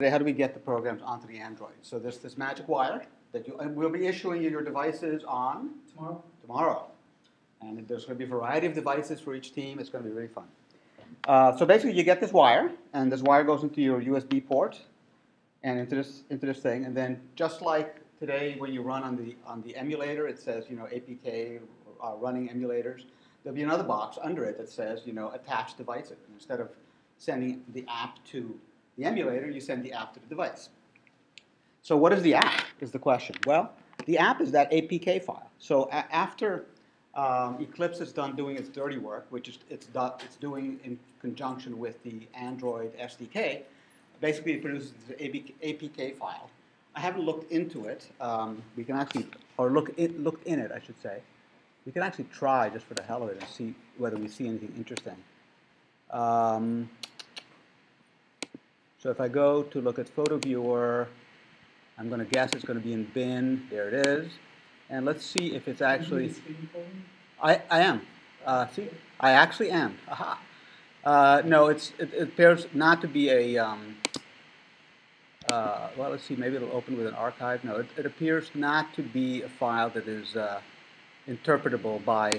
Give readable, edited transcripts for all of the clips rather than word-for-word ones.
How do we get the programs onto the Android? So there's this magic wire that we'll be issuing you your devices on tomorrow. And there's going to be a variety of devices for each team. It's going to be really fun. So basically, you get this wire, and this wire goes into your USB port and into this thing. And then just like today, when you run on the emulator, it says APK running emulators. There'll be another box under it that says attach devices. And instead of sending the app to the emulator, you send the app to the device. So what is the app, is the question. Well, the app is that APK file. So after Eclipse is done doing its dirty work, which is it's doing in conjunction with the Android SDK, basically it produces the APK file. I haven't looked into it. We can actually, or looked in it, I should say. We can actually try just for the hell of it and see whether we see anything interesting. So if I go to look at Photo Viewer, I'm going to guess it's going to be in bin. There it is. And let's see if it's actually... I am. See? I actually am. Aha. No, it appears not to be a... well, let's see. Maybe it'll open with an archive. No, it appears not to be a file that is interpretable by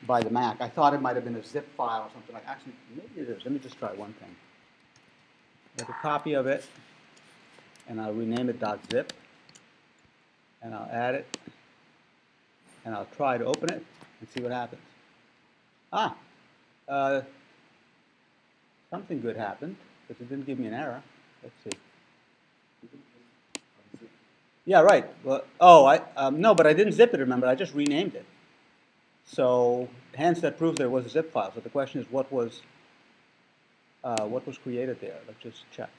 the Mac. I thought it might have been a zip file or something like. Actually, maybe it is. Let me just try one thing. Make a copy of it, and I'll rename it .zip, and I'll add it, and I'll try to open it and see what happens. Something good happened, but it didn't give me an error. Let's see. Yeah, right. Well, no, but I didn't zip it, remember. I just renamed it. So, hence that proves there was a zip file. So the question is, what was created there? Let's just check.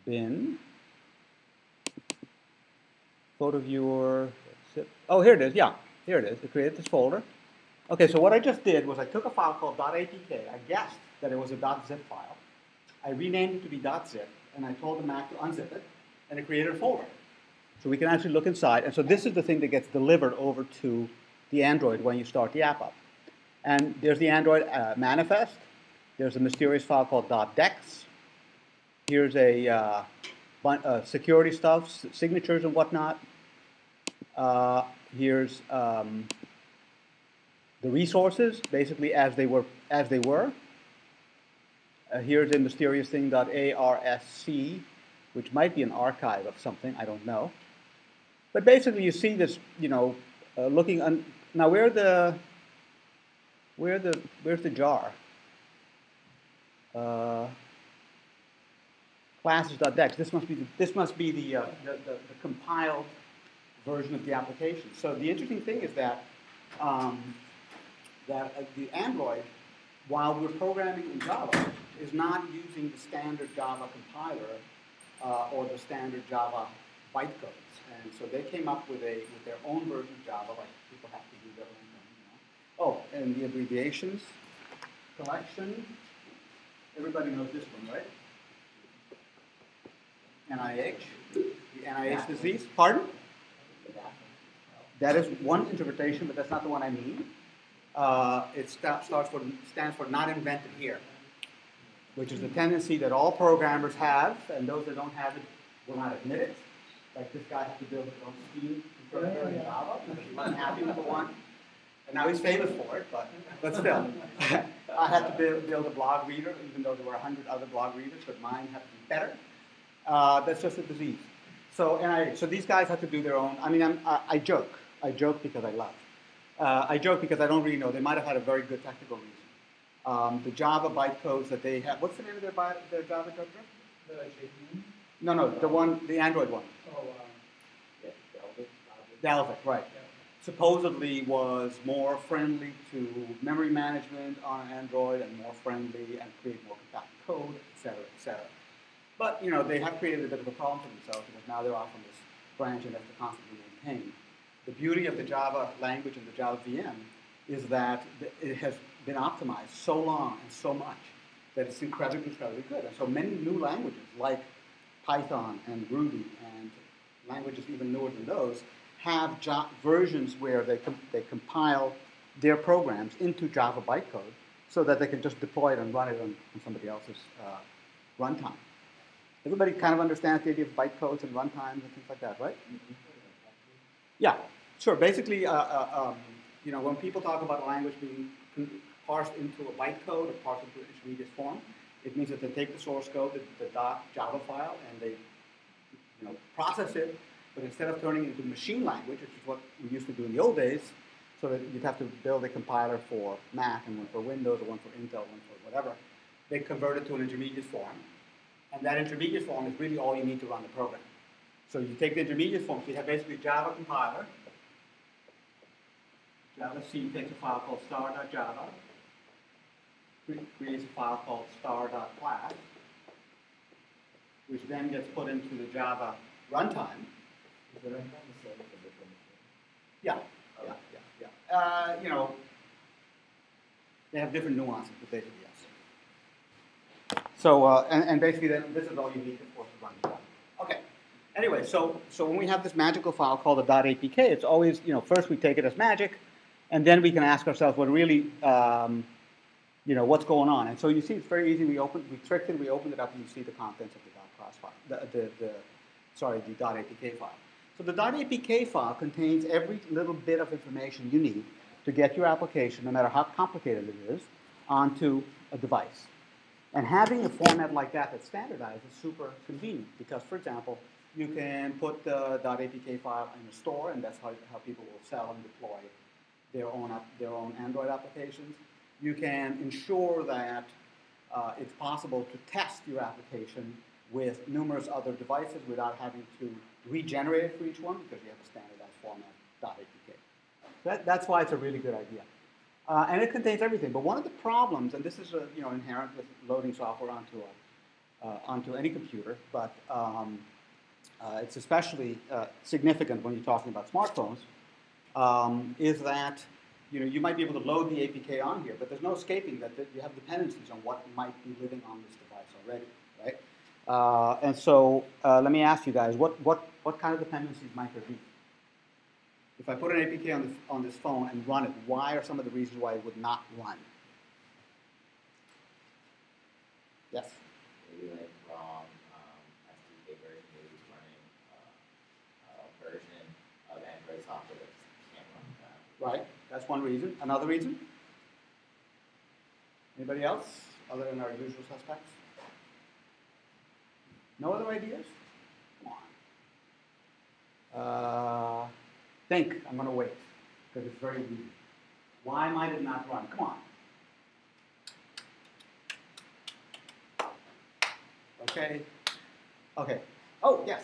Bin, Photo Viewer, zip. Oh, here it is. Yeah, here it is. It created this folder. Okay, so what I just did was I took a file called .apk. I guessed that it was a .zip file. I renamed it to be .zip, and I told the Mac to unzip it, and it created a folder. So we can actually look inside. And so this is the thing that gets delivered over to the Android when you start the app up. And there's the Android manifest. There's a mysterious file called .dex. Here's a security stuff, signatures and whatnot. Here's the resources, basically as they were. Here's a mysterious thing .arsc, which might be an archive of something, I don't know. But basically, you see this, looking on. Now, where's the jar? Classes.dex. This must be the compiled version of the application. So the interesting thing is that the Android, while we're programming in Java, is not using the standard Java compiler or the standard Java bytecodes. And so they came up with their own version of Java, like people have to do their own thing. Oh, and the abbreviations collection. Everybody knows this one, right? NIH, the NIH disease. Pardon? That is one interpretation, but that's not the one I mean. It stands for not invented here, which is the tendency that all programmers have, and those that don't have it will not admit it. Like this guy had to build his own scheme interpreter in Java because he wasn't happy with the one. And now he's famous for it, but still. I had to build a blog reader, even though there were 100 other blog readers, but mine had to be better. That's just a disease. So these guys had to do their own. I mean, I joke. I joke because I laugh. I joke because I don't really know. They might have had a very good technical reason. The Java bytecodes that they have. What's the name of their Java interpreter? The JBS? No, the Android one. Oh, Velvet, right. Yeah. Supposedly was more friendly to memory management on Android and more friendly and create more compact code, et cetera, et cetera. But, they have created a bit of a problem for themselves because now they're off on this branch and have to constantly maintain. The beauty of the Java language and the Java VM is that it has been optimized so long and so much that it's incredibly, incredibly good. And so many new languages like Python and Ruby and languages even newer than those have versions where they compile their programs into Java bytecode so that they can just deploy it and run it on somebody else's runtime. Everybody kind of understands the idea of bytecodes and runtimes and things like that, right? Yeah, sure. Basically, when people talk about a language being parsed into a bytecode or parsed into an intermediate form, it means that they take the source code, the .java file, and they process it, but instead of turning it into machine language, which is what we used to do in the old days, so that you'd have to build a compiler for Mac and one for Windows or one for Intel, one for whatever, they convert it to an intermediate form. And that intermediate form is really all you need to run the program. So you take the intermediate form, so you have basically Java compiler. Java C takes a file called star.java, creates a file called star.class, which then gets put into the Java runtime. Is the runtime the same for different machines? Yeah. They have different nuances, but basically yes. So, and basically then this is all you need, of course, to run Java. Okay. Anyway, so when we have this magical file called a .apk, it's always, first we take it as magic, and then we can ask ourselves, well, really, what's going on? And so you see, it's very easy. We tricked it, we opened it up, and you see the contents of the .class file, the .apk file. So the .apk file contains every little bit of information you need to get your application, no matter how complicated it is, onto a device. And having a format like that that's standardized is super convenient because, for example, you can put the .apk file in a store, and that's how people will sell and deploy their own Android applications. You can ensure that it's possible to test your application with numerous other devices without having to regenerate it for each one because you have a standardized format, .apk. That's why it's a really good idea. And it contains everything. But one of the problems, and this is inherent with loading software onto any computer, but it's especially significant when you're talking about smartphones, is that you might be able to load the APK on here, but there's no escaping that you have dependencies on what might be living on this device already, right? And so let me ask you guys, what kind of dependencies might there be? If I put an APK on this phone and run it, why are some of the reasons why it would not run? Yes? Maybe like ROM, SDK version, maybe it's running a version of Android software that can't run that. Right, that's one reason. Another reason? Anybody else other than our usual suspects? No other ideas? Come on. Think. I'm going to wait because it's very easy. Why might it not run? Come on. Okay. Oh, yes.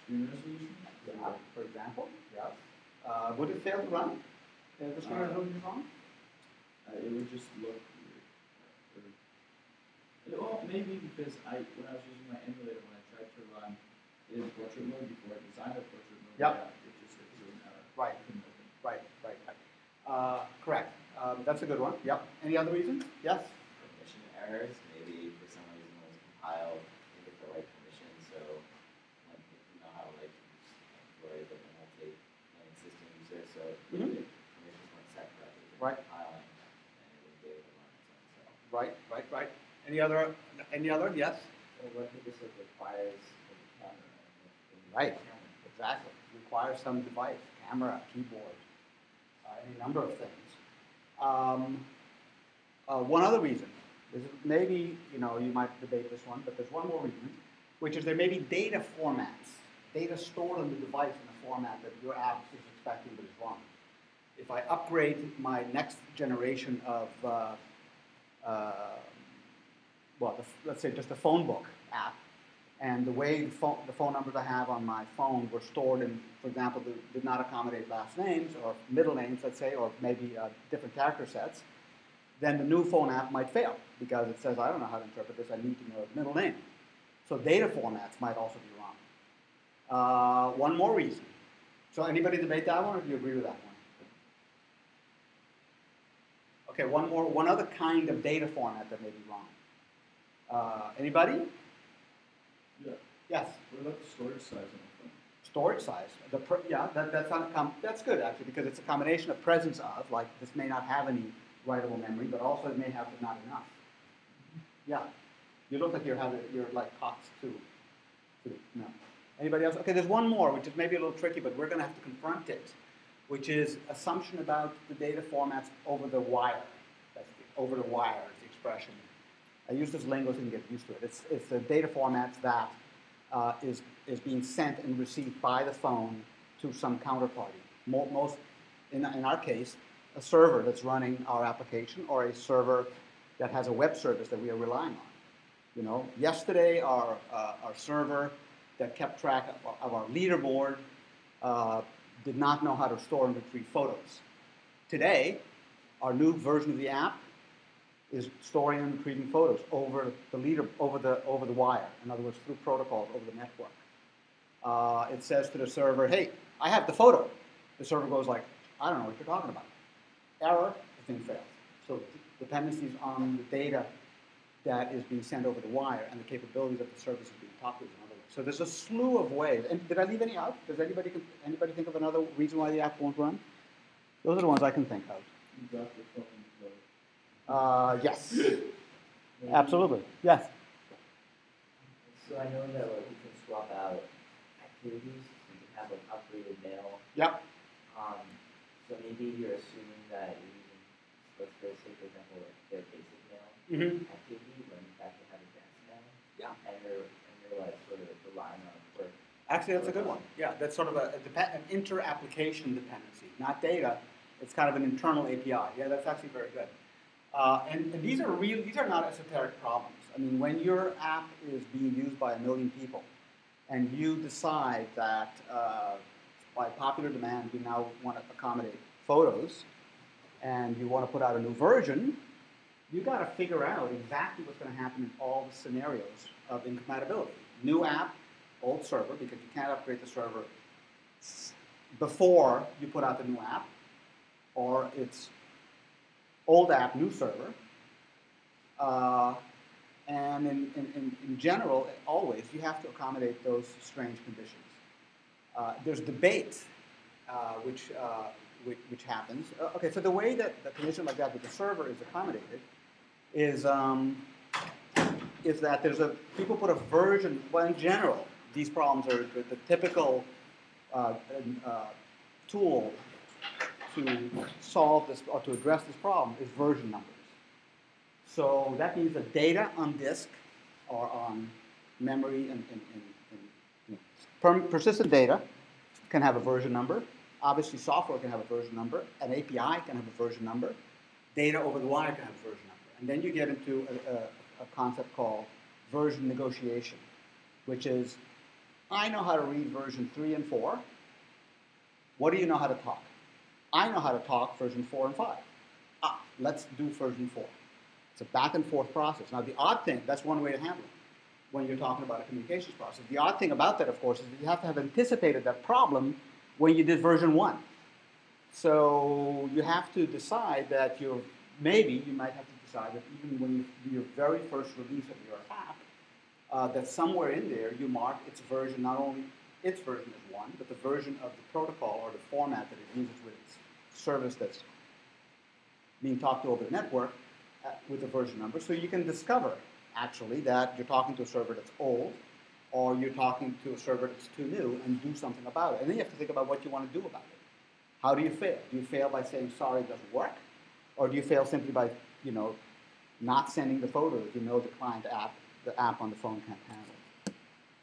Screen resolution? Yeah, for example. Yes. Would it fail to run? The screen resolution is wrong? It would just look weird. Well, maybe because when I was using my emulator, when I tried to run in portrait mode before I designed a portrait mode, Yep. it just threw an error. Right. Correct. That's a good one. Yep. Any other reason? Yes? Permission errors, maybe for some reason it was compiled with the right permission, so how Android, the multi-running system user, so the permissions weren't set correctly for compiling, and it wouldn't be able to run its own self. Right. Any other? Yes? Well, what if this requires a camera? Right. Exactly. It requires some device, camera, keyboard, any number of things. One other reason, is maybe, you might debate this one, but there's one more reason, which is there may be data formats, data stored on the device in a format that your app is expecting but is wrong. If I upgrade my next generation of, let's say just a phone book app, and the way the phone numbers I have on my phone were stored in, for example, did not accommodate last names or middle names, let's say, or maybe different character sets, then the new phone app might fail because it says, I don't know how to interpret this, I need to know the middle name. So data formats might also be wrong. One more reason. So anybody debate that one, or do you agree with that one? Okay, one other kind of data format that may be wrong. Anybody? Yeah. Yes. What about the storage size on the phone? Storage size. That's good actually because it's a combination of presence of, like this may not have any writable memory, but also it may have not enough. Yeah. You look like you're like Cox too. No. Anybody else? Okay, there's one more, which is maybe a little tricky, but we're going to have to confront it, which is assumption about the data formats over the wire. Over the wire is the expression. I use this lingo so you can get used to it. It's the data formats that is being sent and received by the phone to some counterparty. Most, in our case, a server that's running our application or a server that has a web service that we are relying on. You know, yesterday our server that kept track of our leaderboard did not know how to store and retrieve photos. Today, our new version of the app is storing and retrieving photos over the wire. In other words, through protocols over the network. It says to the server, "Hey, I have the photo." The server goes like, "I don't know what you're talking about." Error, the thing fails. So dependencies on the data that is being sent over the wire and the capabilities of the service is being talked to in other ways. So there's a slew of ways. And did I leave any out? Does anybody think of another reason why the app won't run? Those are the ones I can think of. You dropped your phone. Yes. Absolutely. Yes. So I know that like, you can swap out activities. You can have like upgraded mail. Yep. So maybe you're assuming that you're using, let's say for example, like their basic mail activity, when in fact you have advanced mail. Yeah. And you're like sort of relying on it for. Actually, that's a good one. Yeah, that's sort of an inter-application dependency, not data. It's kind of an internal API. Yeah, that's actually very good. And these are not esoteric problems. I mean, when your app is being used by 1 million people, and you decide that by popular demand you now want to accommodate photos, and you want to put out a new version, you've got to figure out exactly what's going to happen in all the scenarios of incompatibility. New app, old server, because you can't upgrade the server before you put out the new app, or it's old app, new server. And in general, always, you have to accommodate those strange conditions. There's debate, which happens. Okay, so the way that a condition like that with the server is accommodated is that people put a version, well, in general, these problems are the typical tool to solve this or to address this problem is version numbers. So that means the data on disk or on memory and persistent data can have a version number. Obviously, software can have a version number. An API can have a version number. Data over the wire can have a version number. And then you get into a concept called version negotiation, which is, I know how to read version 3 and 4. What do you know how to talk? I know how to talk version 4 and 5. Let's do version 4. It's a back and forth process. Now, the odd thing, that's one way to handle it when you're talking about a communications process. The odd thing about that, of course, is that you have to have anticipated that problem when you did version 1. So you have to decide that maybe you might have to decide that even when you do your very first release of your app, that somewhere in there you mark its version, not only its version as 1, but the version of the protocol or the format that it uses with its service that's being talked to over the network with a version number. So you can discover, actually, that you're talking to a server that's old, or you're talking to a server that's too new, and do something about it. And then you have to think about what you want to do about it. How do you fail? Do you fail by saying, sorry, it doesn't work? Or do you fail simply by, not sending the photos the client app, the app on the phone can't handle?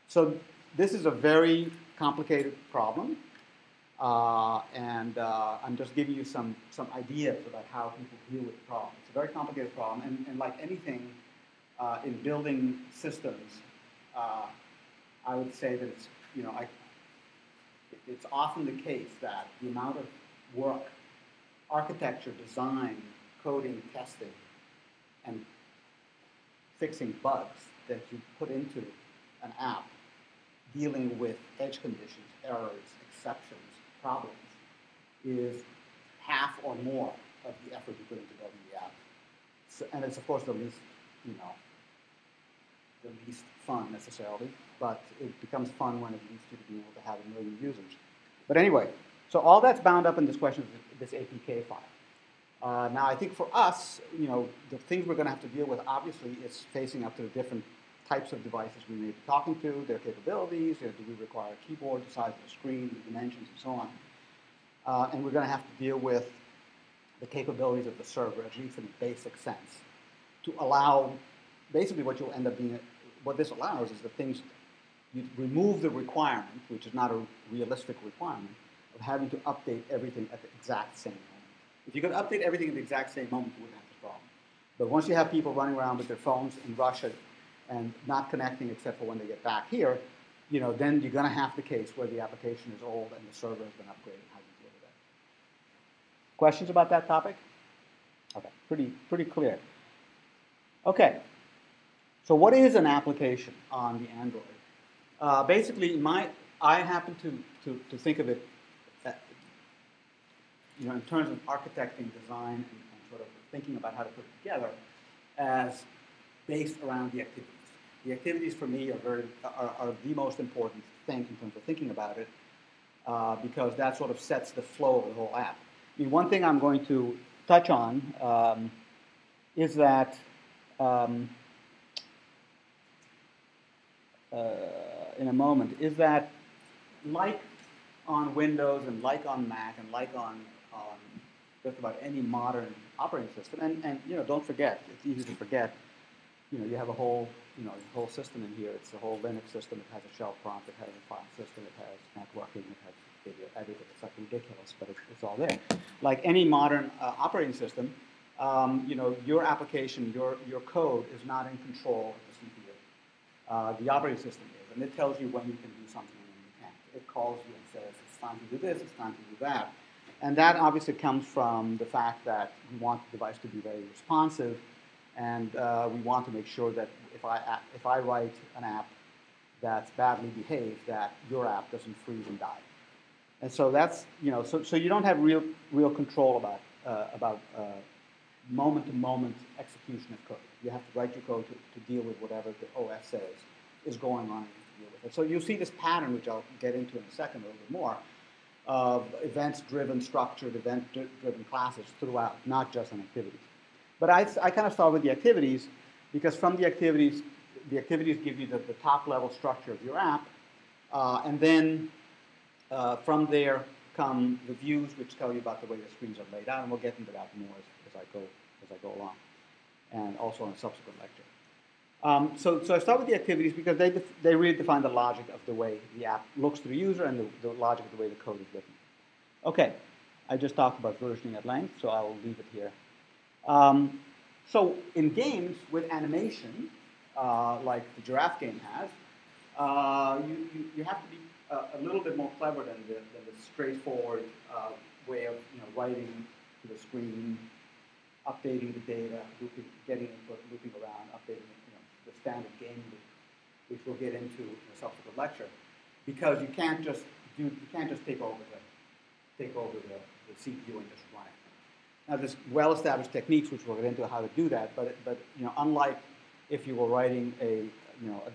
So this is a very complicated problem, and I'm just giving you some ideas about how people deal with the problem. It's a very complicated problem, and like anything in building systems, I would say that it's, it's often the case that the amount of work, architecture, design, coding, testing, and fixing bugs that you put into an app dealing with edge conditions, errors, exceptions, problems, is half or more of the effort you put into building the app. So, and it's, of course, the least fun necessarily, but it becomes fun when it leads you to being able to have 1 million users. But anyway, so all that's bound up in this question of this APK file. Now, I think for us, the things we're going to have to deal with, obviously, is facing up to the different types of devices we may be talking to, their capabilities, do we require a keyboard, the size of the screen, the dimensions, and so on. And we're going to have to deal with the capabilities of the server, at least in a basic sense, to allow, basically what you'll end up being, what this allows is the things, you remove the requirement, which is not a realistic requirement, of having to update everything at the exact same moment. If you could update everything at the exact same moment, you wouldn't have this problem. But once you have people running around with their phones in Russia and not connecting except for when they get back here, then you're going to have the case where the application is old and the server has been upgraded. How do you deal with that? Questions about that topic? Okay, pretty clear. Okay, so what is an application on the Android? Basically, I happen to think of it, in terms of architecting, design, and sort of thinking about how to put it together, as based around the activities. The activities for me are the most important thing in terms of thinking about it, because that sort of sets the flow of the whole app. I mean, one thing I'm going to touch on is that in a moment, is that like on Windows and like on Mac and like on just about any modern operating system, and don't forget, it's easy to forget, you have a whole whole system in here. It's a whole Linux system. It has a shell prompt. It has a file system. It has networking. It has video editing. It's like ridiculous, but it's all there. Like any modern operating system, your application, your code is not in control of the CPU. The operating system is, and it tells you when you can do something and when you can't. It calls you and says, it's time to do this, it's time to do that. And that obviously comes from the fact that we want the device to be very responsive, and we want to make sure that if I write an app that's badly behaved, that your app doesn't freeze and die. And so that's, so you don't have real control about moment-to-moment execution of code. You have to write your code to deal with whatever the OS says is going on and to deal with it. So you'll see this pattern, which I'll get into in a second a little bit more, of events-driven structured, event-driven classes throughout, not just on activities. But I kind of start with the activities, because from the activities give you the top-level structure of your app, and then from there come the views, which tell you about the way the screens are laid out, and we'll get into that more as I go along, and also in a subsequent lecture. So I start with the activities because they really define the logic of the way the app looks to the user and the logic of the way the code is written. Okay, I just talked about versioning at length, so I will leave it here. So in games with animation, like the giraffe game has, you have to be a little bit more clever than the straightforward way of writing to the screen, updating the data, getting input, looping around, updating the standard game loop, which we'll get into in a subsequent lecture, because you can't just take over the CPU and just run it. Now, there's well-established techniques which we'll get into how to do that, but unlike if you were writing a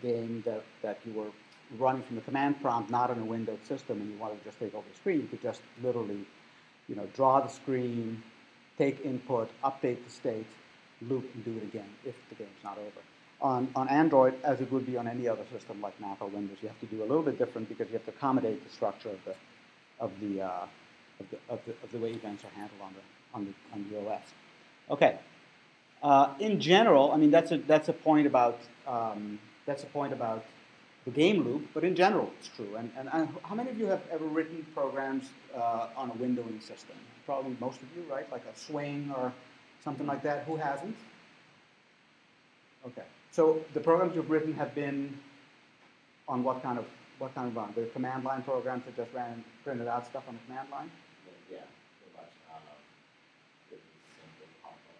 game that you were running from the command prompt, not on a Windows system, and you wanted to just take over the screen, you could just literally, draw the screen, take input, update the state, loop, and do it again if the game's not over. On Android, as it would be on any other system like Mac or Windows, you have to do a little bit different because you have to accommodate the structure of the way events are handled on the OS. Okay. In general, I mean that's a point about the game loop, but in general it's true. And how many of you have ever written programs on a windowing system? Probably most of you, right? Like a swing or something like that. Who hasn't? Okay. So the programs you've written have been on what kind of run? The command line programs that just printed out stuff on the command line? Yeah, pretty much. Pretty simple, complex.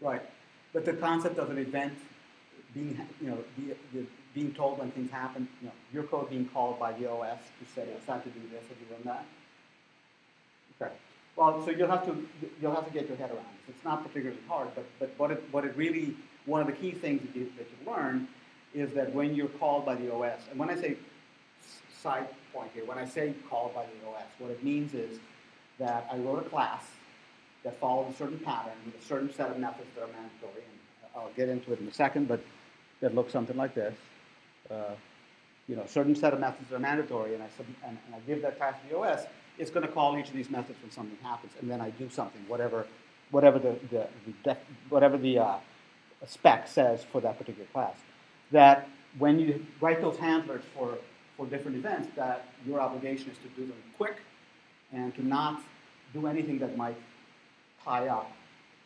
Right. But the concept of an event being, being told when things happen, your code being called by the OS to say it's time to do this. Have you run that? Okay. Well, so you'll have to get your head around this. It's not particularly hard, but what it really, one of the key things that you learn is that when you're called by the OS, and when I say side point here, when I say called by the OS, what it means is that I wrote a class that followed a certain pattern with a certain set of methods that are mandatory, and I'll get into it in a second, but that looks something like this. A certain set of methods are mandatory, and I give that task to the OS. It's going to call each of these methods when something happens, and then I do something, whatever the spec says for that particular class. That when you write those handlers for different events, that your obligation is to do them quick and to not do anything that might tie up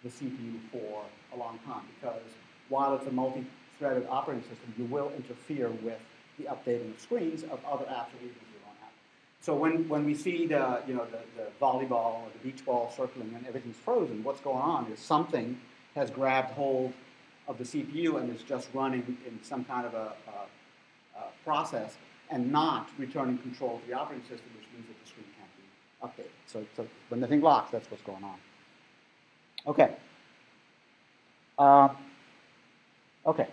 the CPU for a long time, because while it's a multi-threaded operating system, you will interfere with the updating of screens of other apps or regions you don't have. So when we see the volleyball or the beach ball circling and everything's frozen, what's going on is something has grabbed hold of the CPU and is just running in some kind of a process and not returning control to the operating system, which means that the screen can't be updated. So when the thing locks, that's what's going on. Okay. Okay.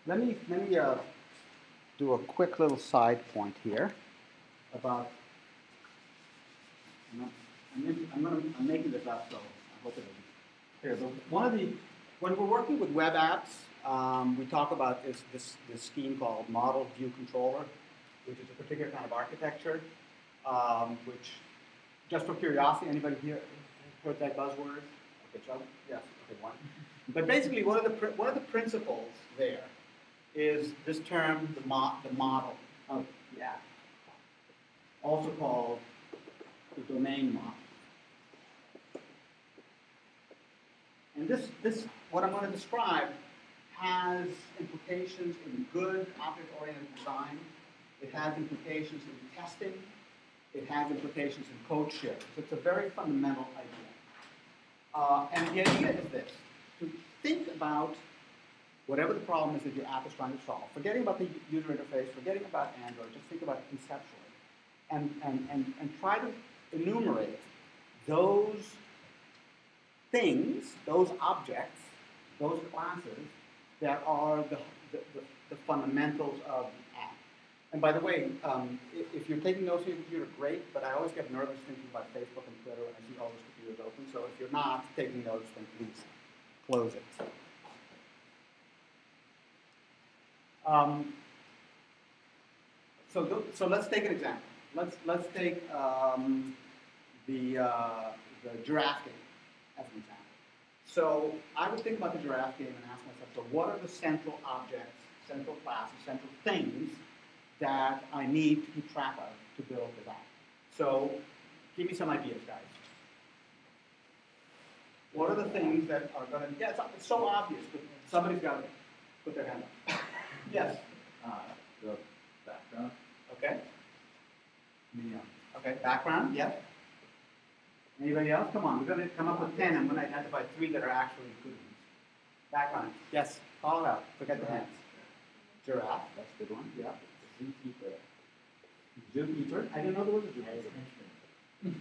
Let me do a quick little side point here about. I'm making this up, so I hope it isn't clear. But when we're working with web apps, we talk about this scheme called Model View Controller, which is a particular kind of architecture, which, just for curiosity, anybody here heard that buzzword? Okay, Chuck? Yes. Okay, one. But basically, one of the principles there is this term, the model of the app, also called the domain model. And this, what I'm going to describe, has implications in good object-oriented design. It has implications in testing. It has implications in code sharing. So it's a very fundamental idea. And the idea is this: to think about whatever the problem is that your app is trying to solve, forgetting about the user interface, forgetting about Android, just think about it conceptually, and try to enumerate those things, those objects, those classes that are the fundamentals of the app. And by the way, if you're taking notes on your computer, great, but I always get nervous thinking about Facebook and Twitter when I see all those computers open, so if you're not taking notes, then please close it. So let's take an example. Let's take the giraffe game as an example. So I would think about the giraffe game and ask myself, so what are the central objects, central classes, central things that I need to keep track of to build this app? So give me some ideas, guys. What are the things that are going to, yeah, it's so obvious, but somebody's got to put their hand up. Yes? The background. Okay. Okay, background, yeah. Anybody else? Come on, we're going to come up with 10. I'm going to identify 3 that are actually good ones. Background, yes. Call it out. Forget the hands. Giraffe, that's a good one, yeah. Zookeeper. Zookeeper. I didn't know there was a zookeeper.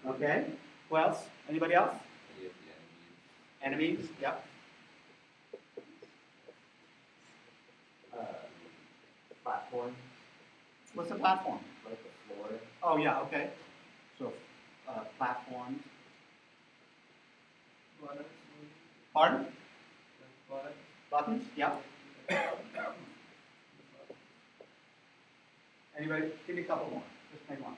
Okay. Who else? Anybody else? Enemies, yep. Platform. What's a platform? Like the floor. Oh, yeah, okay. So, platforms. Buttons. Pardon? Buttons. Buttons, yep. Anybody? Give me a couple more. Just make one.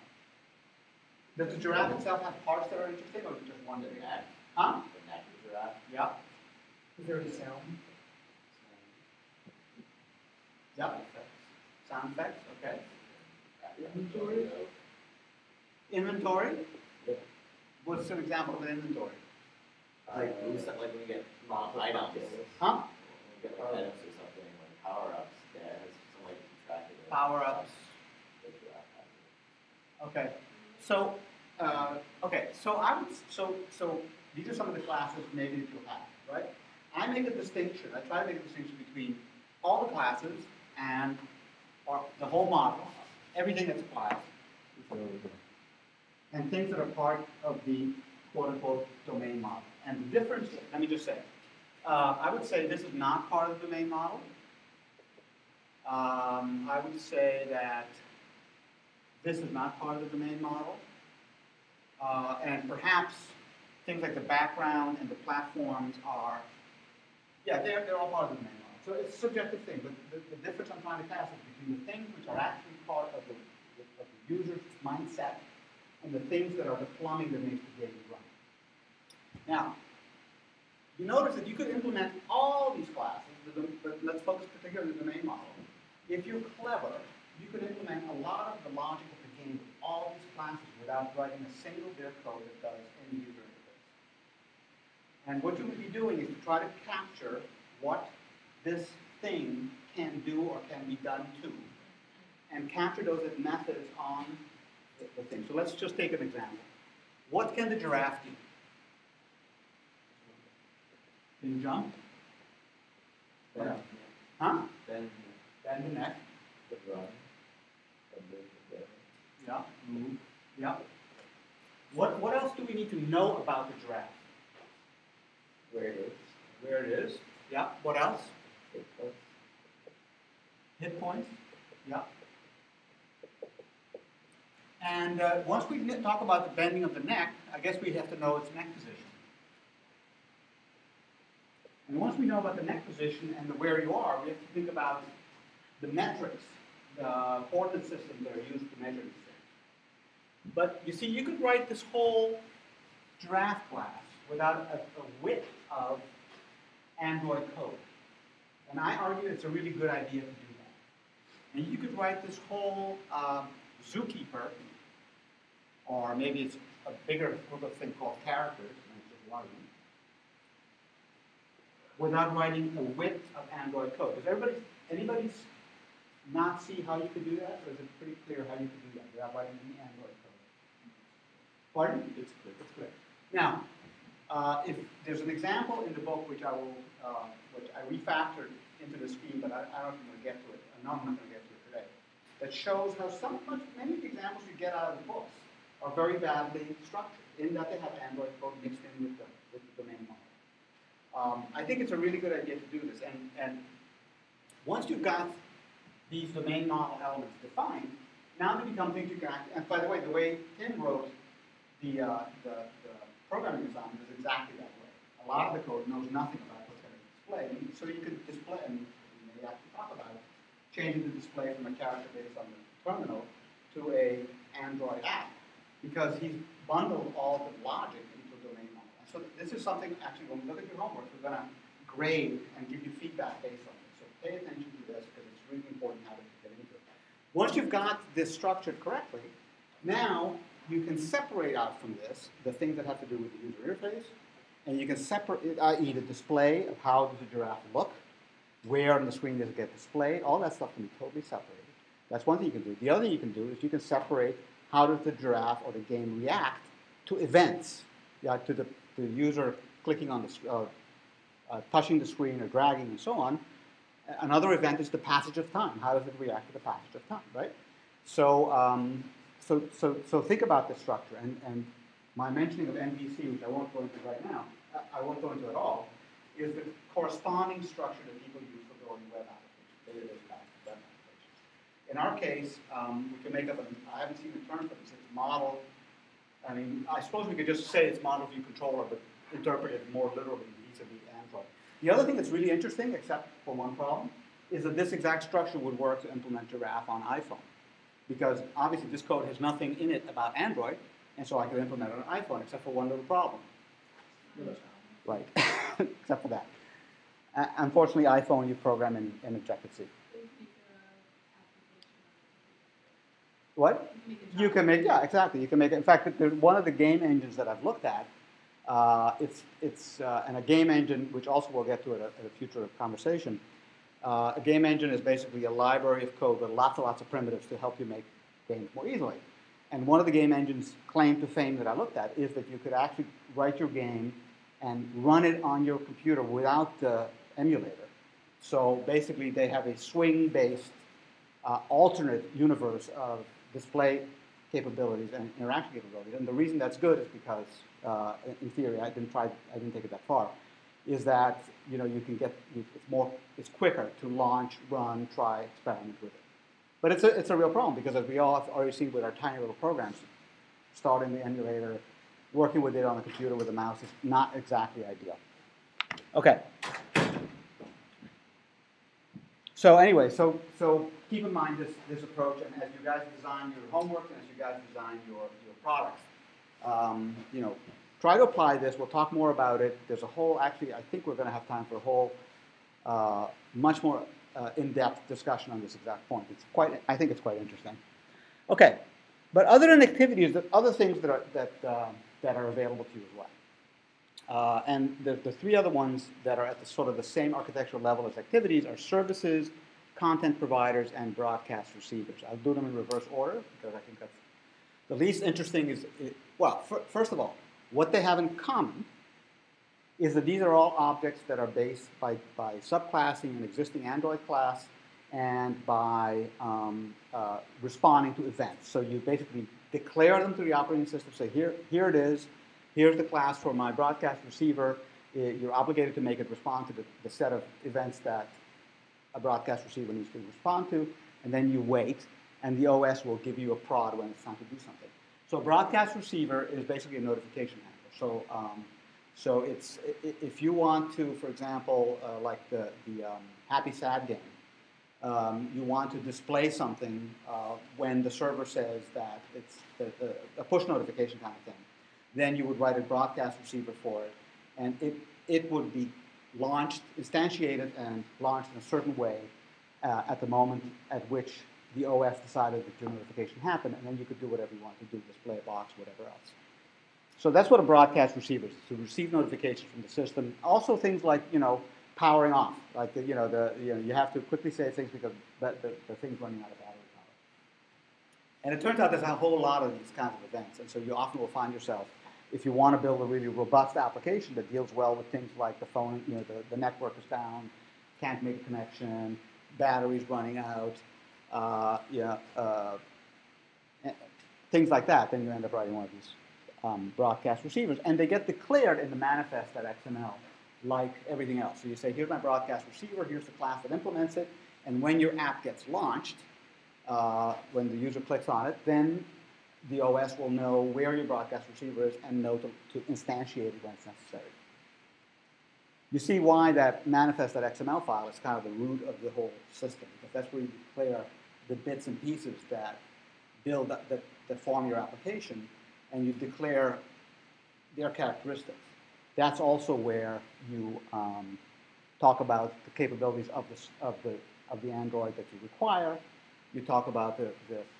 Does the giraffe itself have parts that are interesting, or is it just one that you add? Huh? The neck of the giraffe. Yeah. Is there any sound? Yep. Sound effects, okay. Inventory? Inventory? Yeah. What's an example of an inventory? Like when you get items. Huh? When you get like items or something, like power-ups, that has some way to keep track of it. Power-ups. The giraffe has it. Okay. So I would so these are some of the classes maybe that you'll have, right? I make a distinction. I try to make a distinction between all the classes and the whole model, everything that's a class, and things that are part of the quote-unquote domain model. And the difference, let me just say, I would say this is not part of the domain model. I would say that this is not part of the domain model. And perhaps things like the background and the platforms are Yeah, they're all part of the domain model. So it's a subjective thing, but the difference I'm trying to cast is between the things which are actually part of the user's mindset and the things that are the plumbing that makes the game run. Now, you notice that you could implement all these classes, but let's focus particularly on the domain model. If you're clever, you could implement a lot of the logic of the game with all these classes without writing a single bit of code that does any user interface. And what you would be doing is to try to capture what this thing can do or can be done to, and capture those as methods on the thing. So let's just take an example. What can the giraffe do? Can you jump? Bend. Huh? Bend. Bend the neck. Run. Yeah. Move. Yeah. What else do we need to know about the giraffe? Where it is. Where it is. Yeah. What else? Hit points. Hit points. Yeah. And once we talk about the bending of the neck, I guess we have to know its neck position. And once we know about the neck position and where you are, we have to think about the metrics, the coordinate systems that are used to measure these things. But you see, you could write this whole giraffe class without a width of Android code. And I argue it's a really good idea to do that. And you could write this whole zookeeper, or maybe it's a bigger group of things called characters, and it's just one of them, without writing a width of Android code. Does anybody not see how you could do that, or is it pretty clear how you could do that without writing any Android code? Pardon? It's clear. It's clear. Now, if there's an example in the book which which I refactored into the scheme, but I don't know if I'm going to get to it. No, I'm not going to get to it today. That shows how many of the examples you get out of the books are very badly structured, in that they have Android code mixed in with the domain model. I think it's a really good idea to do this, and once you've got these domain model elements defined, now they become things you can act. And by the way Tim wrote the programming assignment is exactly that way. A lot of the code knows nothing about what's going to display, so you can display, and we may actually talk about it, changing the display from a character based on the terminal to a Android app, because he's bundled all the logic into a domain model. And so this is something, actually, when we look at your homework, we're going to grade and give you feedback based on it. So pay attention to this, because it's really important how to get into it. Once you've got this structured correctly, now you can separate out from this the things that have to do with the user interface, and you can separate, i.e. the display of how does a giraffe look, where on the screen does it get displayed, all that stuff can be totally separated. That's one thing you can do. The other thing you can do is you can separate how does the giraffe or the game react to events, to the user clicking on the touching the screen or dragging and so on. Another event is the passage of time. How does it react to the passage of time, right? So, so think about this structure. And my mentioning of MVC, which I won't go into right now, I won't go into at all, is the corresponding structure that people use for building web applications, database web applications. In our case, we can make up I haven't seen the term for this, it's model. I mean, I suppose we could just say it's model view controller, but interpret it more literally vis-a-vis Android. The other thing that's really interesting, except for one problem, is that this exact structure would work to implement Giraffe on iPhone. Because obviously this code has nothing in it about Android, and so I could implement it on iPhone, except for one little problem. Right, except for that. Unfortunately, iPhone you program in Objective-C. What? You can make, yeah, exactly. You can make it. In fact, one of the game engines that I've looked at, and a game engine, which also we'll get to at a future conversation. A game engine is basically a library of code with lots and lots of primitives to help you make games more easily. And one of the game engine's claim to fame that I looked at is that you could actually write your game and run it on your computer without the emulator. So basically, they have a swing-based alternate universe of display capabilities and interaction capabilities. And the reason that's good is because, in theory, I didn't take it that far, is that you can get it's quicker to launch, run, try, experiment with it. But it's a real problem because, as we all have already seen with our tiny little programs, starting the emulator, working with it on the computer with a mouse is not exactly ideal. Okay. So anyway, so keep in mind this approach, and as you guys design your homework and as you guys design your products, you know, try to apply this. We'll talk more about it. There's a whole, actually, I think we're going to have time for a whole, much more in-depth discussion on this exact point. I think it's quite interesting. Okay, but other than activities, there are other things that are available to you as well. And the three other ones that are at the sort of the same architectural level as activities are services, content providers, and broadcast receivers. I'll do them in reverse order because I think that's the least interesting. Well, first of all, what they have in common is that these are all objects that are based by subclassing an existing Android class and by responding to events. So you basically declare them to the operating system, say, here it is, here's the class for my broadcast receiver. You're obligated to make it respond to the set of events that a broadcast receiver needs to respond to, and then you wait, and the OS will give you a prod when it's time to do something. So a broadcast receiver is basically a notification handler. So it's, if you want to, for example, like the Happy Sad game, you want to display something when the server says that it's a push notification kind of thing, then you would write a broadcast receiver for it, and it would be launched, instantiated, and launched in a certain way at the moment at which the OS decided that your notification happened, and then you could do whatever you want to do, display a box, whatever else. So that's what a broadcast receiver is, to receive notifications from the system. Also things like, you know, powering off, like you have to quickly say things because the thing's running out of battery power. And it turns out there's a whole lot of these kinds of events, and so you often will find yourself, if you want to build a really robust application that deals well with things like the phone, you know, the network is down, can't make a connection, battery's running out, things like that, then you end up writing one of these broadcast receivers, and they get declared in the manifest.xml like everything else. So you say, here's my broadcast receiver, here's the class that implements it, and when your app gets launched, when the user clicks on it, then the OS will know where your broadcast receiver is and know to instantiate it when it's necessary. You see why that manifest.xml file is kind of the root of the whole system, because that's where you declare the bits and pieces that build up, that form your application, and you declare their characteristics. That's also where you talk about the capabilities of the Android that you require. You talk about the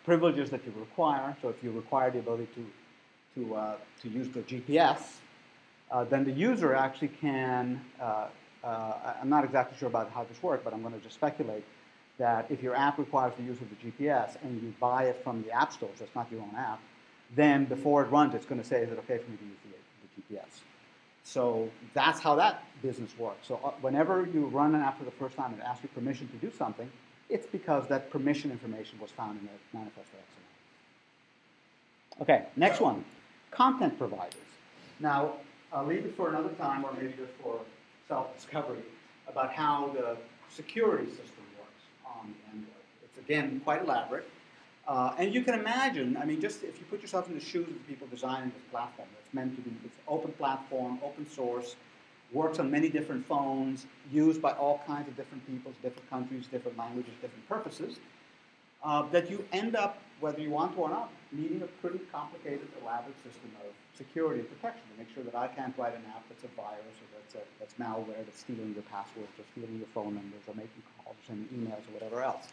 privileges that you require. So if you require the ability to use the GPS, then the user actually can, I'm not exactly sure about how this works, but I'm going to just speculate that if your app requires the use of the GPS and you buy it from the app stores, that's not your own app, then before it runs, it's going to say, is it okay for me to use the GPS? So that's how that business works. So whenever you run an app for the first time and it asks you permission to do something, it's because that permission information was found in the manifest.xml. Okay, next one, content providers. Now, I'll leave it for another time, or maybe just for self-discovery, about how the security system works on Android. It's, again, quite elaborate. And you can imagine, I mean, just if you put yourself in the shoes of the people designing this platform, it's meant to be, it's open platform, open source, works on many different phones, used by all kinds of different peoples, different countries, different languages, different purposes, that you end up, whether you want to or not, needing a pretty complicated, elaborate system of security and protection to make sure that I can't write an app that's a virus or that's malware, that's stealing your passwords or stealing your phone numbers or making calls or sending emails or whatever else.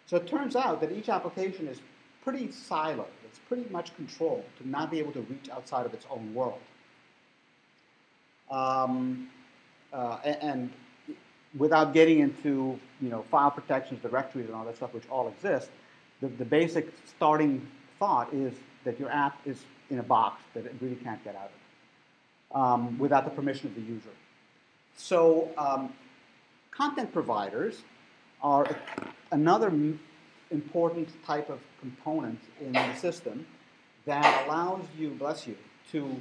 So it turns out that each application is pretty siloed. It's pretty much controlled to not be able to reach outside of its own world. And without getting into file protections, directories, and all that stuff, which all exist, the basic starting thought is that your app is in a box that it really can't get out of without the permission of the user. So content providers are another important type of component in the system that allows you, bless you, to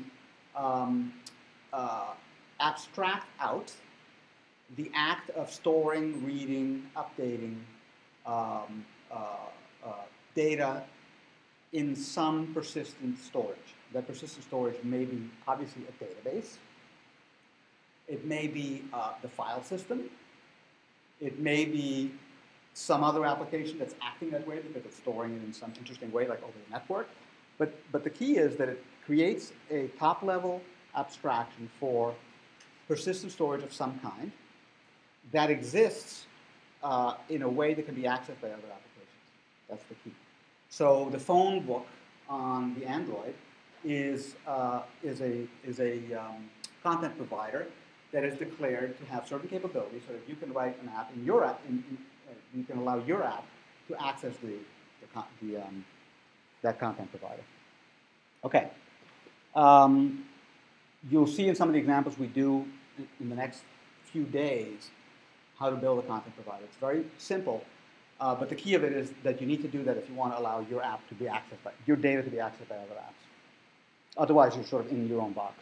abstract out the act of storing, reading, updating data in some persistent storage. That persistent storage may be obviously a database. It may be the file system. It may be some other application that's acting that way because it's storing it in some interesting way, like over the network. But the key is that it creates a top-level abstraction for persistent storage of some kind that exists in a way that can be accessed by other applications. That's the key. So the phone book on the Android is a content provider that is declared to have certain capabilities, so that you can write an app in your app, you can allow your app to access that content provider. Okay. You'll see in some of the examples we do in the next few days how to build a content provider. It's very simple, but the key of it is that you need to do that if you want to allow your app to be accessed by, your data to be accessed by other apps. Otherwise, you're sort of in your own box.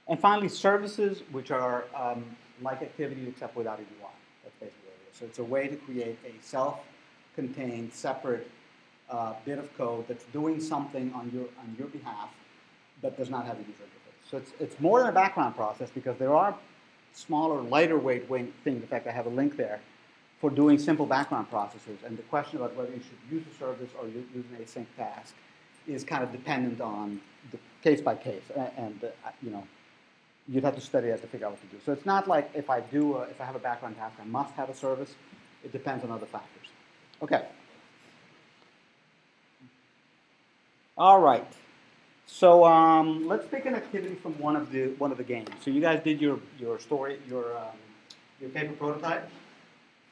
And finally, services, which are like Activity except without a UI. That's basically what it is. So it's a way to create a self-contained, separate bit of code that's doing something on your behalf, but does not have a user interface. So it's more than a background process because there are smaller, lighter weight things. In fact, I have a link there for doing simple background processes. And the question about whether you should use a service or use an async task is kind of dependent on the case by case. And you know, you'd have to study that to figure out what to do. So it's not like if I have a background task, I must have a service. It depends on other factors. Okay. All right. So let's pick an activity from one of the games. So you guys did your paper prototype.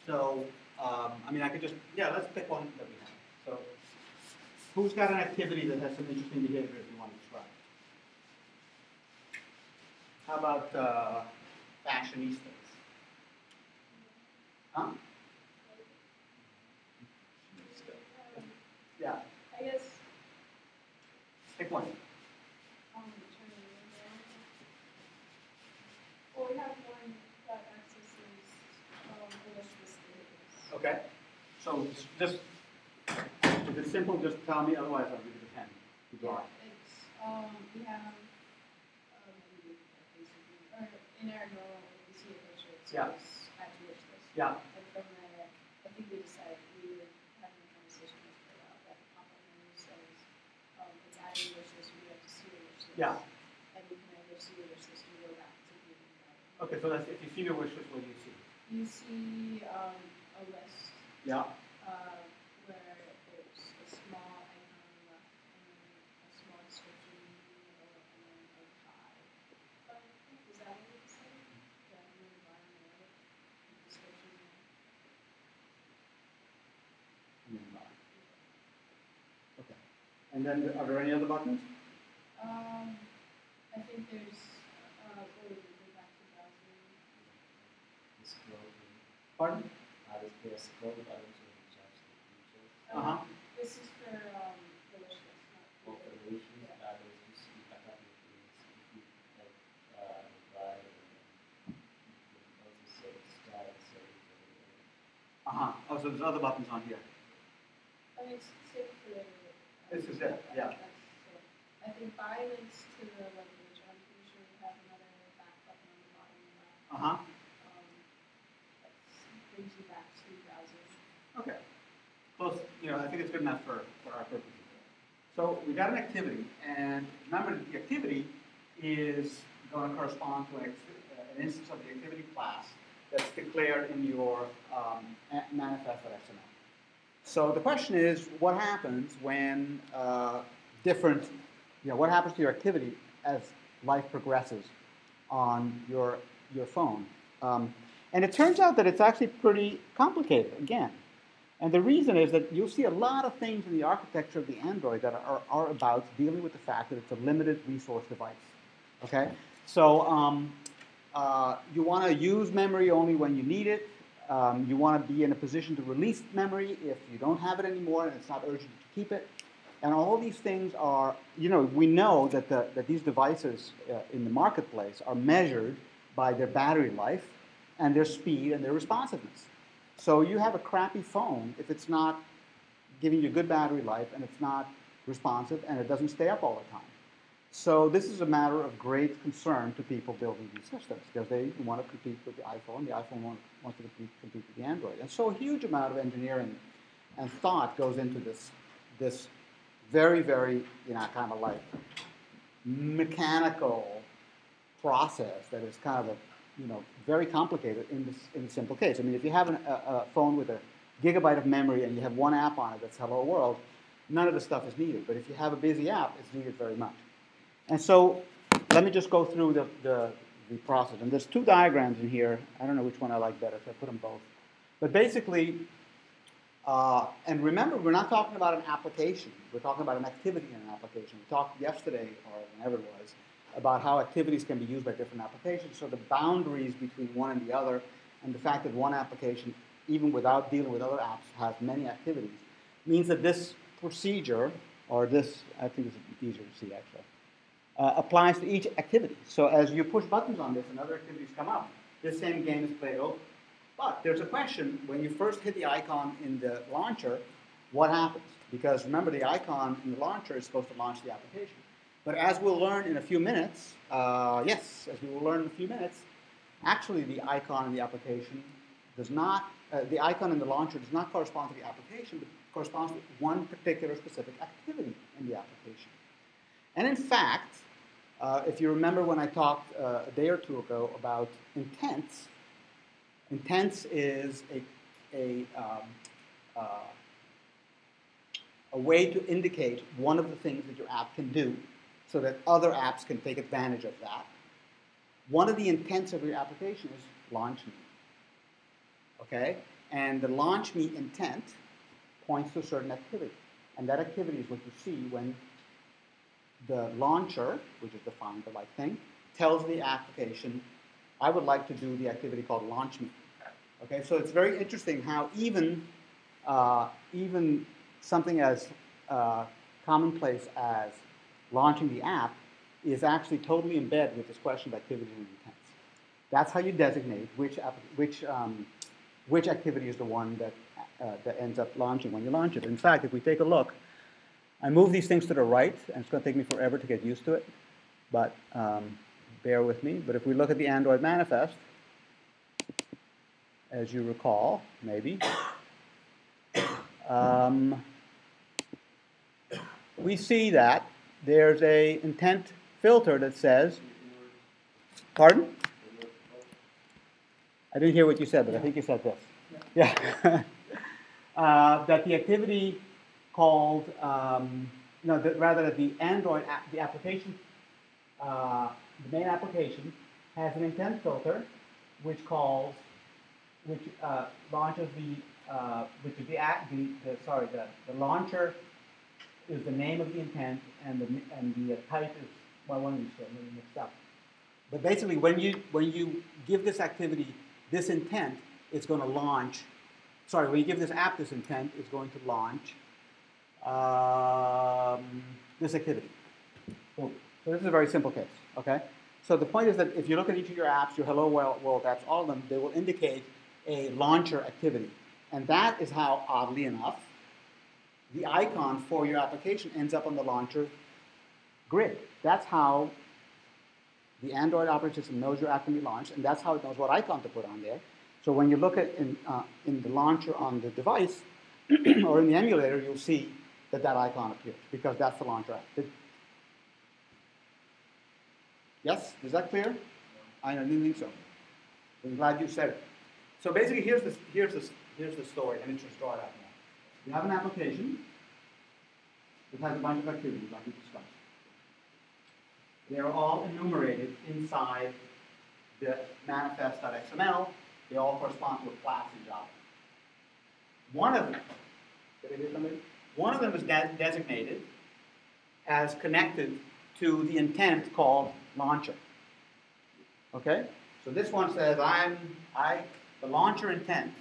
So I mean, I could just let's pick one that we have. So who's got an activity that has some interesting behavior that you want to describe? How about fashionistas? Huh? Yeah. I guess. Pick one. Well, we have one that accesses the wish list database. Okay. So just if it's simple, just tell me. Otherwise, I'll give you the pen to draw. It's we have or in our normal we see a wish list. Yeah. Add to wish list. Yeah. And from there, I think we decided we were having a conversation with that the pop-up menu says it's adding wish list. We have to see a wish list. Yeah. And we can either see a wish list or go back to the beginning. Okay. So that's if you see your wish list, what do you see? You see a list Yeah. where there's a small icon on the left and then a small description in the middle and then a pie. Is that what it's saying? Yeah, and then the bottom right, the description. Okay. And then are there any other buttons? I think there's what was it? Go back to browsing. Pardon? This is for the wish list, not Oh, so there's other buttons on here. I mean, it's typically. This is it, yeah. That's it. I think buy links to the web page. I'm pretty sure we have another back button on the bottom left. That brings you back to browsers. Okay. Close. I think it's good enough for our purposes. So we got an activity, and remember that the activity is going to correspond to an instance of the activity class that's declared in your manifest.xml. So the question is, what happens when what happens to your activity as life progresses on your phone? And it turns out that it's actually pretty complicated, again. And the reason is that you'll see a lot of things in the architecture of the Android that are about dealing with the fact that it's a limited resource device. Okay? So you want to use memory only when you need it. You want to be in a position to release memory if you don't have it anymore and it's not urgent to keep it. And all these things are, we know that these devices in the marketplace are measured by their battery life and their speed and their responsiveness. So you have a crappy phone if it's not giving you good battery life and it's not responsive and it doesn't stay up all the time. So this is a matter of great concern to people building these systems because they want to compete with the iPhone. The iPhone wants to compete with the Android. And so a huge amount of engineering and thought goes into this very, very, kind of like mechanical process that is kind of very complicated in the simple case. I mean, if you have a phone with a gigabyte of memory and you have one app on it that's Hello World, none of the stuff is needed. But if you have a busy app, it's needed very much. And so let me just go through the process. And there's two diagrams in here. I don't know which one I like better, so I put them both. But basically, and remember, we're not talking about an application. We're talking about an activity in an application. We talked yesterday, or whenever it was, about how activities can be used by different applications. So the boundaries between one and the other, and the fact that one application, even without dealing with other apps, has many activities, means that this procedure, or this, I think it's easier to see actually, applies to each activity. So as you push buttons on this and other activities come up, this same game is played over. But there's a question, when you first hit the icon in the launcher, what happens? Because remember, the icon in the launcher is supposed to launch the application. But as we'll learn in a few minutes, actually the icon in the application does not, the icon in the launcher does not correspond to the application, but corresponds to one particular specific activity in the application. And in fact, if you remember when I talked a day or two ago about intents, intents is a way to indicate one of the things that your app can do so that other apps can take advantage of that. One of the intents of your application is launch me. Okay? And the launch me intent points to a certain activity. And that activity is what you see when the launcher, which is defined the like thing, tells the application, I would like to do the activity called launch me. Okay, so it's very interesting how even something as commonplace as launching the app is actually totally embedded with this question of activities and intents. That's how you designate which activity is the one that ends up launching when you launch it. In fact, if we take a look, I move these things to the right, and it's going to take me forever to get used to it, but bear with me. But if we look at the Android manifest, as you recall, maybe, we see that there's an intent filter that says, pardon? I didn't hear what you said, but I think you said this. Yeah. That the activity called, rather that the Android app, the application, the main application has an intent filter which launches the launcher is the name of the intent, and the type is, well, one of these two, I'm getting mixed up. But basically, when you give this activity this intent, it's going to launch. Sorry, when you give this app this intent, it's going to launch this activity. So this is a very simple case. Okay. So the point is that if you look at each of your apps, your Hello World apps, all of them, they will indicate a launcher activity, and that is how, oddly enough, the icon for your application ends up on the launcher grid. That's how the Android operating system knows your app can be launched, and that's how it knows what icon to put on there. So when you look at in the launcher on the device or in the emulator, you'll see that icon appears because that's the launcher app. Yes, is that clear? I didn't think so. I'm glad you said it. So basically, here's the story, and it's just draw it out now. You have an application that has a bunch of activities like we discussed. They're all enumerated inside the manifest.xml. They all correspond to a class in Java. One of them, is designated as connected to the intent called launcher. Okay? So this one says the launcher intent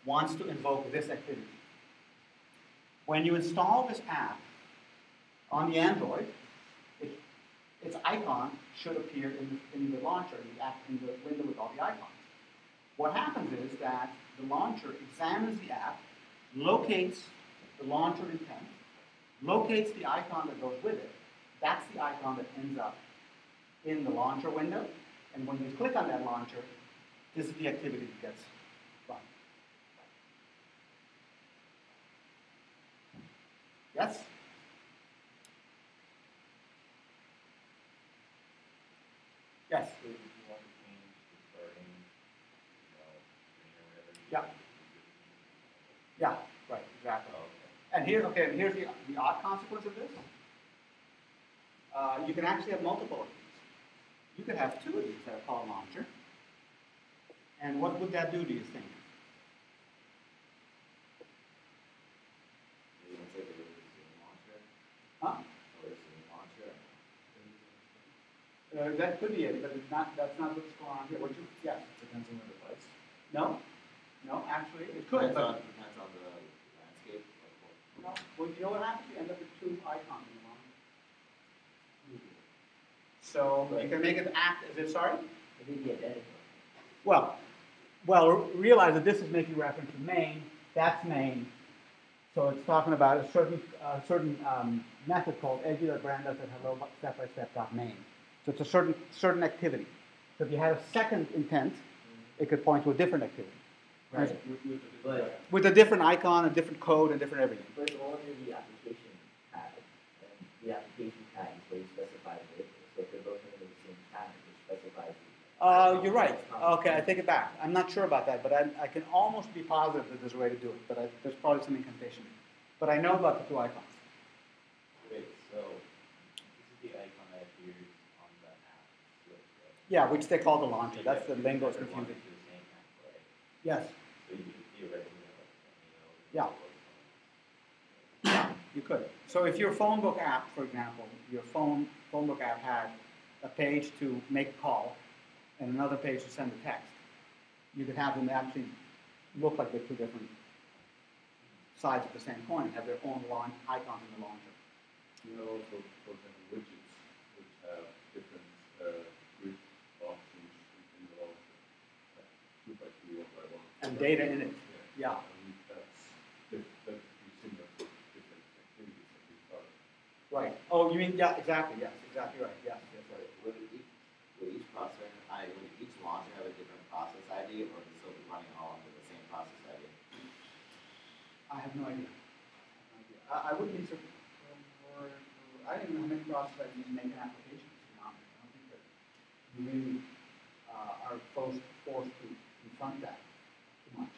wants to invoke this activity. When you install this app on the Android, its icon should appear in the launcher, in the window with all the icons. What happens is that the launcher examines the app, locates the launcher intent, locates the icon that goes with it. That's the icon that ends up in the launcher window. And when you click on that launcher, this is the activity that gets run. Yes? Yes? So if you want to change the starting, screen or whatever. Yeah. Yeah, right, exactly. Oh, okay. And here's the odd consequence of this. You can actually have multiple of these. You could have two of these that are called launcher. And what would that do, do you think? You want to say that it was a Zoom launcher? Huh? Or a Zoom launcher? That could be it, but it's not, that's not what's going on here. What you, yes? Depends on the device. No? No, actually, it could, but Depends on the landscape. no. Well, you know what happens? You end up with two icons in the line. So you can make it act as if, sorry? Well, realize that this is making reference to main. That's main. So it's talking about a certain method called edular.hello step-by-step main. So it's a certain activity. So if you had a second intent, it could point to a different activity. Right. With a different icon, a different code, and different everything. But it's all under the application tag, and the application tag is where you specify the label. So if they're both under the same tag, it specifies the You're right. Okay, I take it back. I'm not sure about that, but I can almost be positive that there's a way to do it. But there's probably some incantation. But I know about the two icons. Wait, so this is the icon that appears on the app slip, right? Yeah, which they call the launcher. So you That's have the two lingo is different ones confusing. to the same app, right? Yes. So you could theoretically have Yeah. Yeah, you could. So if your phone book app, for example, your phone book app had a page to make a call and another page to send a text, you could have them actually look like they're two different sides of the same coin, have their own icons in the launcher. You know, also, for example, widgets, which have different grid options within the launcher, like 2x2, 1x1. And data in it. Yeah. And that could be similar to different activities that we started. Right. Oh, you mean, yeah, exactly, yes, exactly right, yes, yes, right. Would each processor, would each launcher have a different process ID, or would it still be running all under the same process ID? I have no idea. I wouldn't be surprised. I don't even know how many processes I use making applications. To be honest. I don't think that you really are forced to confront that too much.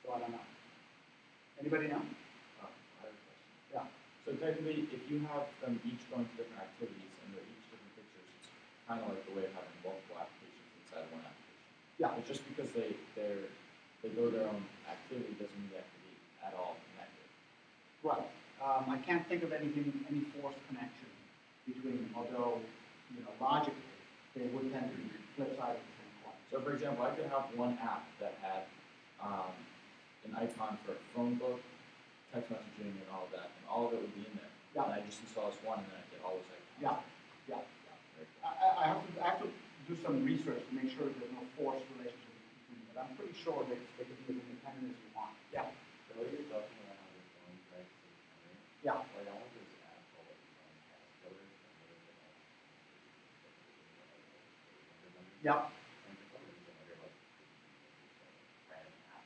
So I don't know. Anybody know? I have a question. Yeah. So technically, if you have them each going to different activities and they're each different pictures, it's kind of like the way of having multiple applications inside one application. Yeah. But just because they go their own activity doesn't mean they have to be at all connected. Right. I can't think of any forced connection between them, although, logically, they would tend to be flip sides of the same coin. So for example, I could have one app that had an icon for phone book, text messaging, and all of that, and all of it would be in there. Yeah. And I just install this one, and then I get all those icons. Yeah. I have to do some research to make sure there's no forced relationship between them, but I'm pretty sure they could be as independent as you want. Yeah. So what you're talking about how your phone tries to memory? Yeah. Like I want this app called like phone passcode, Yeah. and for some reason I realized random app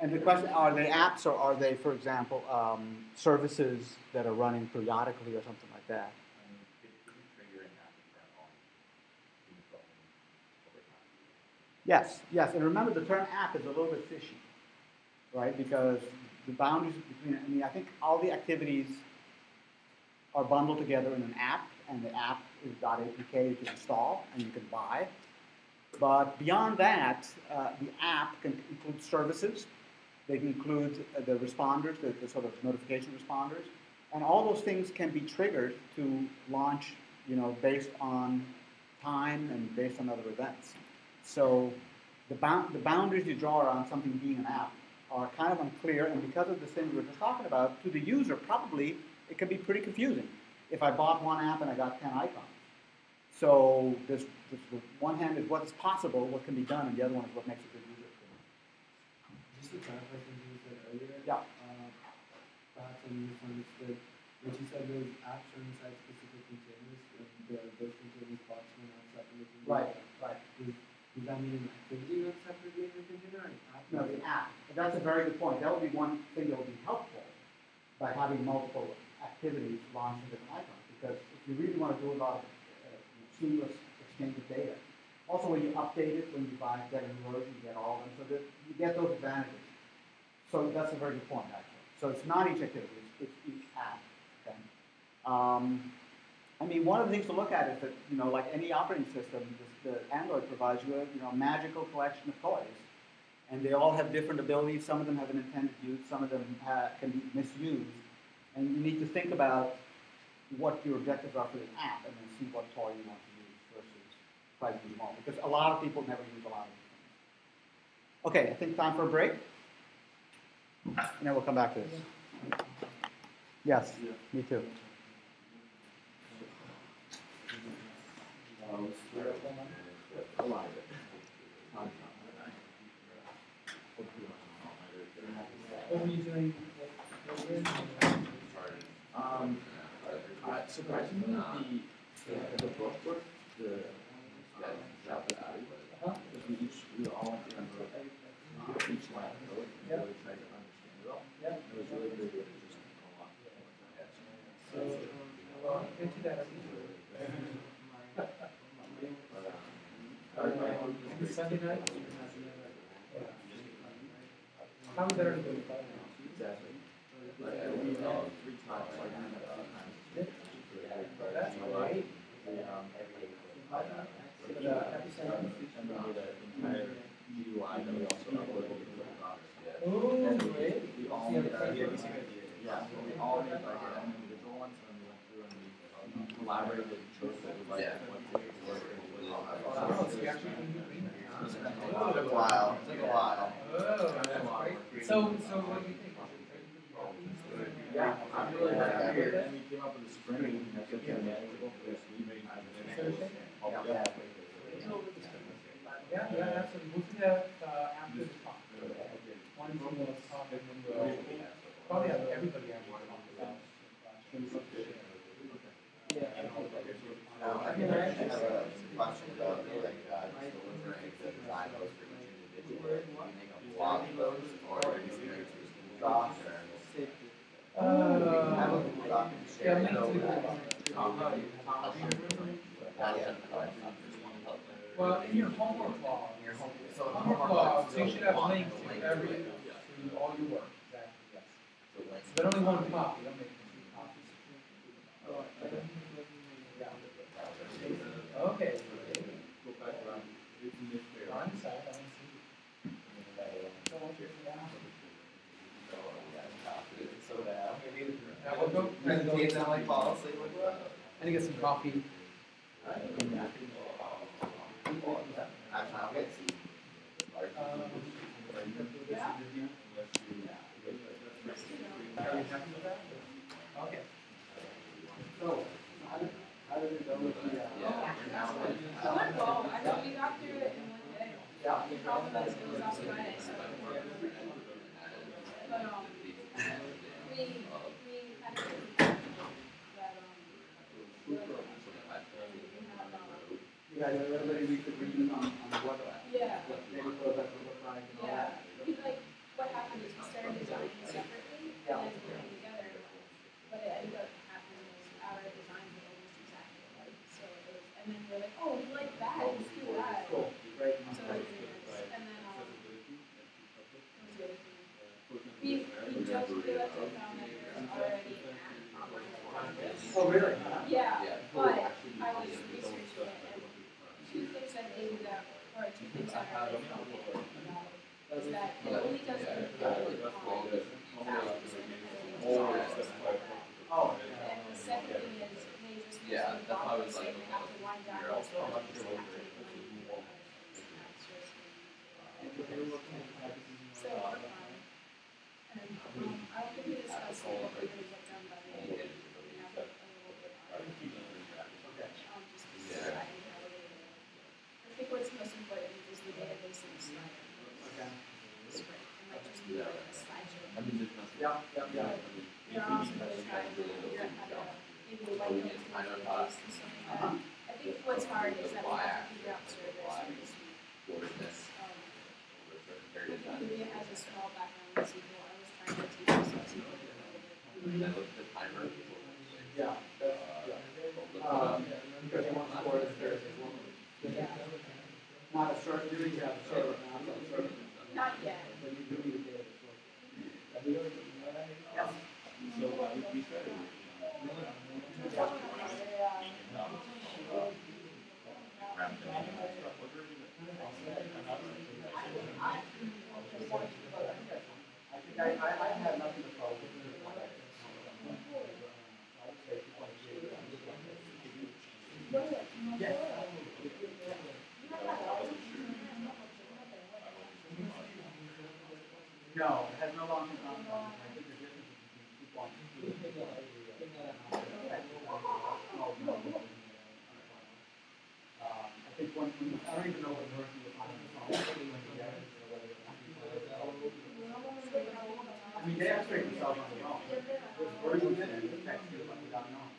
And the question, are they apps or are they, for example, services that are running periodically or something like that? could you trigger an app to turn on in the phone over time? Yes, and remember the term app is a little bit fishy, right? Because the boundaries between, I think all the activities are bundled together in an app, and the app is .apk you can install and you can buy. But beyond that, the app can include services. They can include the responders, the sort of notification responders, and all those things can be triggered to launch, based on time and based on other events. So the boundaries you draw around something being an app are kind of unclear, and because of this thing we were just talking about, to the user, probably it can be pretty confusing. If I bought one app and I got 10 icons. So this one hand is what's possible, what can be done, and the other one is what makes a good user experience. just to clarify something you said earlier. Yeah. Perhaps I misunderstood. When you said those apps are inside specific containers, and those containers box one out separately. Right. Does that mean an activity runs separately in the container, or an app? No, the app. That's a very good point. That would be one thing that would be helpful by having multiple activities launched in different icons. Because if you really want to do a lot of seamless exchange of data, also when you update it, when you get a new version, you get all of them, so that you get those advantages. So that's a very good point, actually. So it's not each activity, it's each app. Okay? I mean, one of the things to look at is that, like any operating system, the Android provides you a magical collection of toys. And they all have different abilities. Some of them have an intended use. Some of them can be misused. And you need to think about what your objectives are for the app and then see what toy you want to use versus try to use them all. Because a lot of people never use a lot of these things. Okay, I think time for a break. And then we'll come back to this. Yes, me too. What were you doing? Surprisingly, the book, we all went through each line of code and really tried to understand it all. Yeah. It was really good. Just a lot. So, into that. Sunday night? How better than 5 minutes? Exactly. We 3 times, That's great. And we made an entire GUI that we also uploaded to the product. Oh, And great. we all made we all made like an individual one, so we went through and we collaborated and chose what we liked, what didn't work, Oh, so you actually can do green. Took a while. Oh, that's great. So what do you think? Yeah, I'm really happy with it. And we came up with a sprint that's manageable for this week. Yeah, absolutely. We'll do that after the talk. One of the talk and then we'll probably have everybody actually talk about I mean, I actually have a question about delivering the design host for each individual. Do you make a blog of those, or do you make Google Docs, or? I have a Google Doc and share it over. well, in your homework log, So homework logs, you should have links to all your work. Exactly, yes. But only one copy. Don't make two copies. Yeah. Okay. On the side, I see. Now we'll go. I need to get some coffee. Okay. So, how did it go with the? I went well. I know we got through it in 1 day. Yeah. The problem is it was also Friday, so. But we had a good that You guys, everybody we could read on what yeah. maybe what that would look like and all Yeah, that. we what happened is we started designing separately and then we came together. But it ended up happening is our designs were almost exactly alike. So it was, and then we're like, oh, we like that, let's do that. Cool, great. So it was really nice. And then what was the other thing? We just realized we found that there's already an app online that does this. Oh, really? Yeah, but I was researching it and 2 things that they do that, or 2 things that are really complicated about it, is that it only does it on 1,000% Oh. and the second thing is they just use Yeah, the that's why I was so like, they have to wind down you're those also ones, much they more have to do other things, and that's just- So, and I don't think we discussed what we're gonna get done by the end. We have a little bit on just to decide how we're gonna. I think what's most important is the database and the Spring, and like just They're also really trying to figure out how to maybe light up to make it base and stuff like that. I think what's hard is that we have to figure out service. Maybe it has a small background in SQL. I was trying to teach myself SQL a little bit. The timer. Yeah. Because you want to store it as Yeah. not a certain, you have a server now, so a server. Not yet. But you do need a data source. Yes. So we said it. I had nothing to follow. Yes. No, it has no long-term consequences. I think the difference is between two points. I think when I don't even know what version you're on the phone. I mean, they abstract themselves on their own. There's versions in it that text you like without knowing.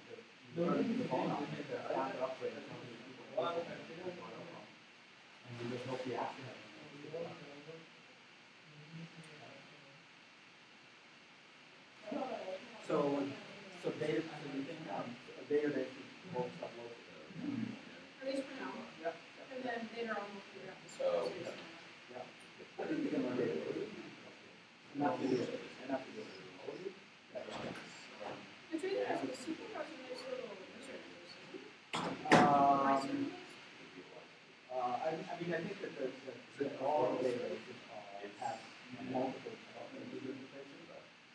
The version of the phone on it, it's down to upgrade. And you just hope the app has it. So data, so you think a database is more stuff local. At least for now. Yeah. And then later on we'll figure out the So- service. Yeah. I think you can learn database. Enough to do it. Enough to do it. The truth is, the SQL has a nice little wizard. I mean, I think that all the databases have multiple interfaces.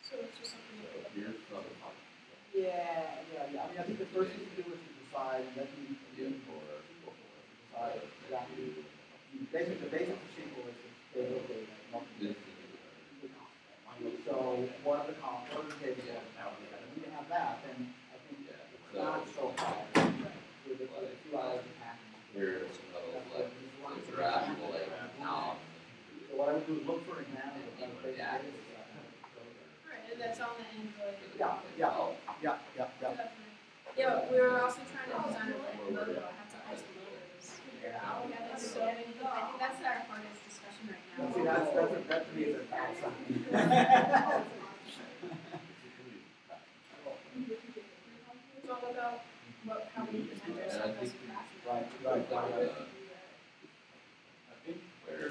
So it's just something that Here's the Yeah. I mean, I think the first thing to do is to decide, and then you decide exactly. Basically, the basic SQL is the data, multiple data. So what are the columns, what are the tables? If you can have that, then I think it's not so hard. With a few hours of hacking. Here's another like interaction like now. So what I would do is look for examples of that basic data. Alright, and that's on the Android. Yeah. Yeah, we were also trying to design a logo. I have to ice the logos. Yeah, there's so many. I think that's our hardest discussion right now. See, that to me is a bad sign. It's all about how we present ourselves as a fashion. Right. I think where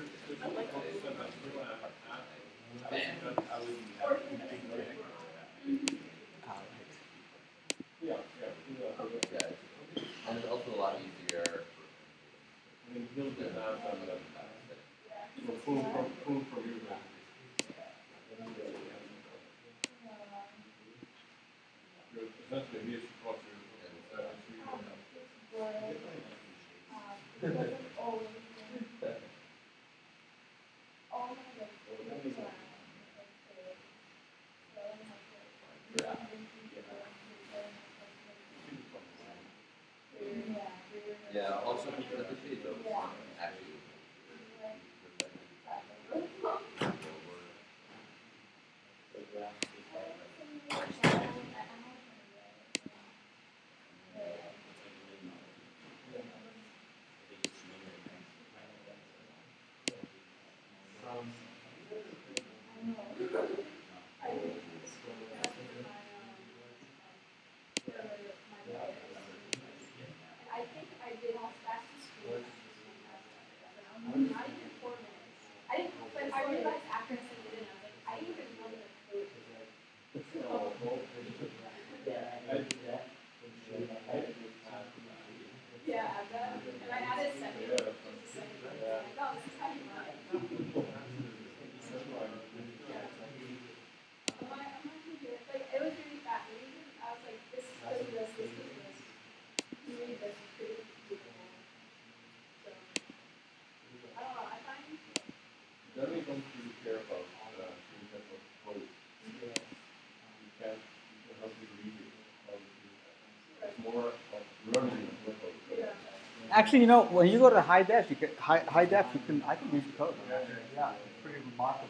And it's also a lot easier. I mean, build the app and pull from you. Essentially, here's what Yeah, also because the page actually. I think I did back to school. Not even 4 minutes. But I realized after I said it, I was like, I even won the code. Yeah, and I added second. Just a second. Like, oh, this is how you run it. I'm like, it was really fast. I was like, this is this. You read this pretty beautiful. So, I don't know, I find. then we don't really care about Screencapture code. You can help you read it. It's more of learning the code. Actually, when you go to high def, I can read the code. Yeah, it's pretty remarkable.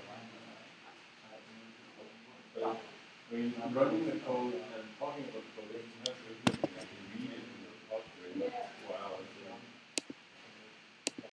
I mean, running the code and talking about the code is not